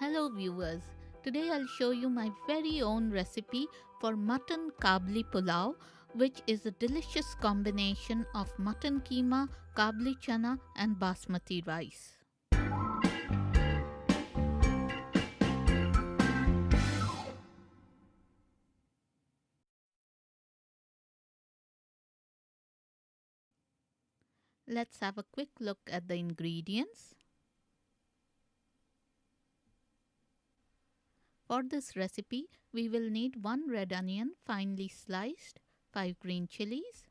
Hello viewers, today I'll show you my very own recipe for Mutton Kabuli Pulao, which is a delicious combination of mutton keema, Kabuli chana and basmati rice. Let's have a quick look at the ingredients. For this recipe, we will need 1 red onion finely sliced, 5 green chillies,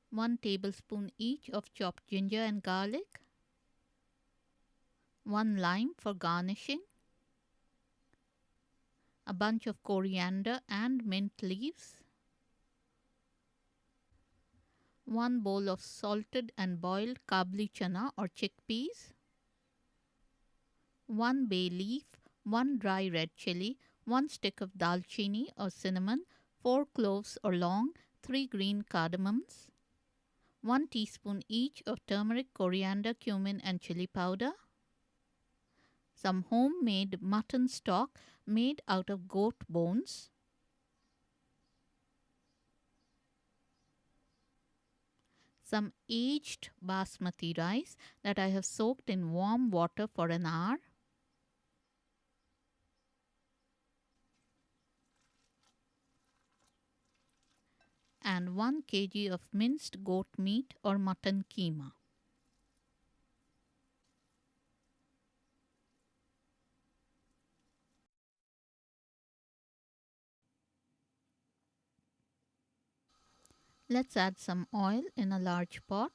1 tablespoon each of chopped ginger and garlic, 1 lime for garnishing, a bunch of coriander and mint leaves, 1 bowl of salted and boiled Kabuli chana or chickpeas, 1 bay leaf, 1 dry red chilli, 1 stick of dalchini or cinnamon, 4 cloves or long, 3 green cardamoms, 1 teaspoon each of turmeric, coriander, cumin and chili powder, some homemade mutton stock made out of goat bones, some aged basmati rice that I have soaked in warm water for an hour, and 1 kg of minced goat meat or mutton keema. Let's add some oil in a large pot.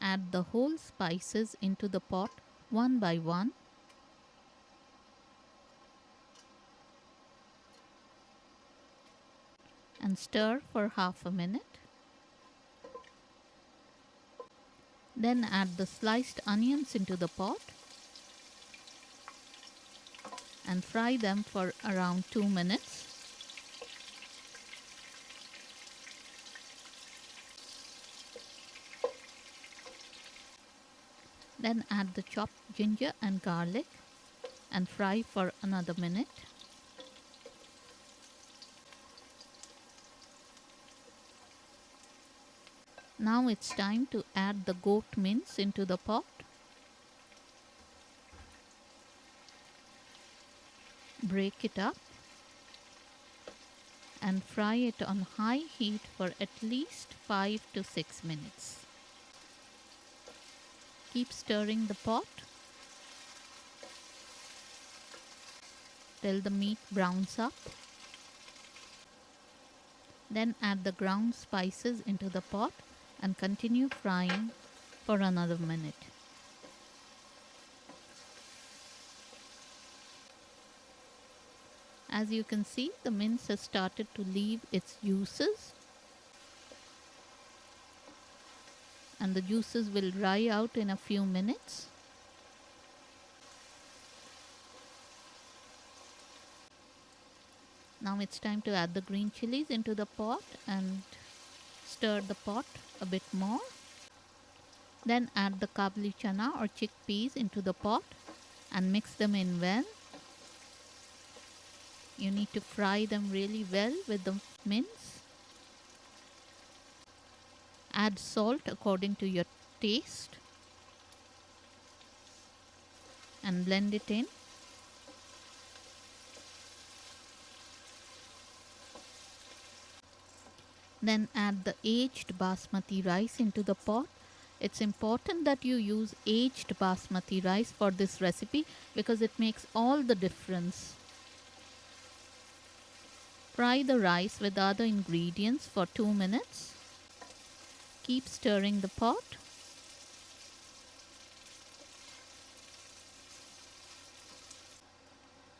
Add the whole spices into the pot one by one. And stir for half a minute. Then add the sliced onions into the pot and fry them for around 2 minutes. Then add the chopped ginger and garlic and fry for another minute. Now it's time to add the goat mince into the pot. Break it up and fry it on high heat for at least 5 to 6 minutes. Keep stirring the pot till the meat browns up. Then add the ground spices into the pot and continue frying for another minute. As you can see, the mince has started to leave its juices, and the juices will dry out in a few minutes. Now it's time to add the green chilies into the pot and stir the pot a bit more. Then add the Kabuli chana or chickpeas into the pot and mix them in well. You need to fry them really well with the mince. Add salt according to your taste and blend it in. Then add the aged basmati rice into the pot. It's important that you use aged basmati rice for this recipe because it makes all the difference. Fry the rice with other ingredients for 2 minutes. Keep stirring the pot.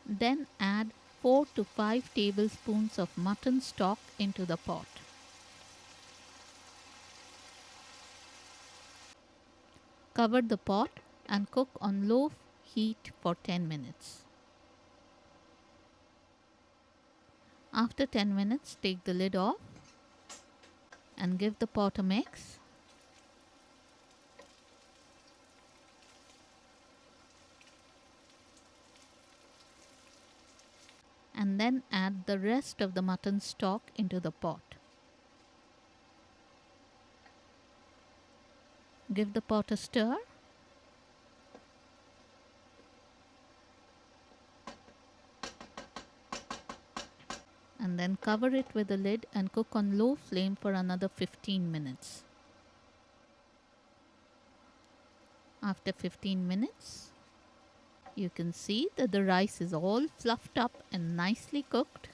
Then add 4 to 5 tablespoons of mutton stock into the pot. Cover the pot and cook on low heat for 10 minutes. After 10 minutes, take the lid off and give the pot a mix. then add the rest of the mutton stock into the pot. Give the pot a stir. And then cover it with a lid and cook on low flame for another 15 minutes. After 15 minutes, you can see that the rice is all fluffed up and nicely cooked.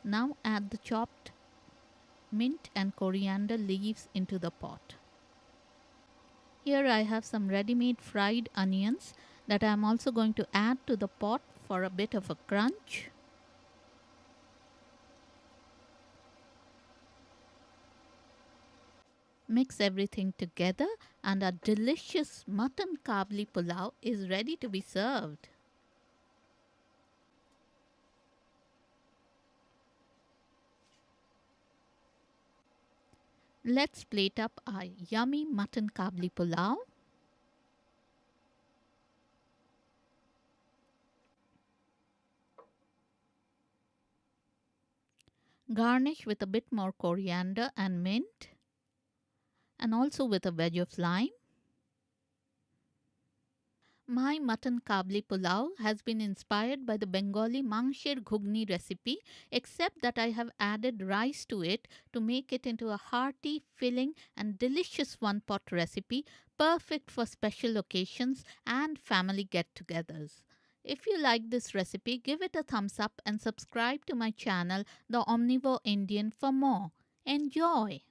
Now add the chopped mint and coriander leaves into the pot. Here I have some ready-made fried onions that I am also going to add to the pot for a bit of a crunch. Mix everything together and our delicious Mutton Kabuli Pulao is ready to be served. Let's plate up our yummy Mutton Kabuli Pulao. Garnish with a bit more coriander and mint, and also with a wedge of lime. My Mutton Kabuli Pulao has been inspired by the Bengali Mangshor Ghugni recipe, except that I have added rice to it to make it into a hearty, filling and delicious one-pot recipe, perfect for special occasions and family get-togethers. If you like this recipe, give it a thumbs up and subscribe to my channel, The Omnivore Indian, for more. Enjoy!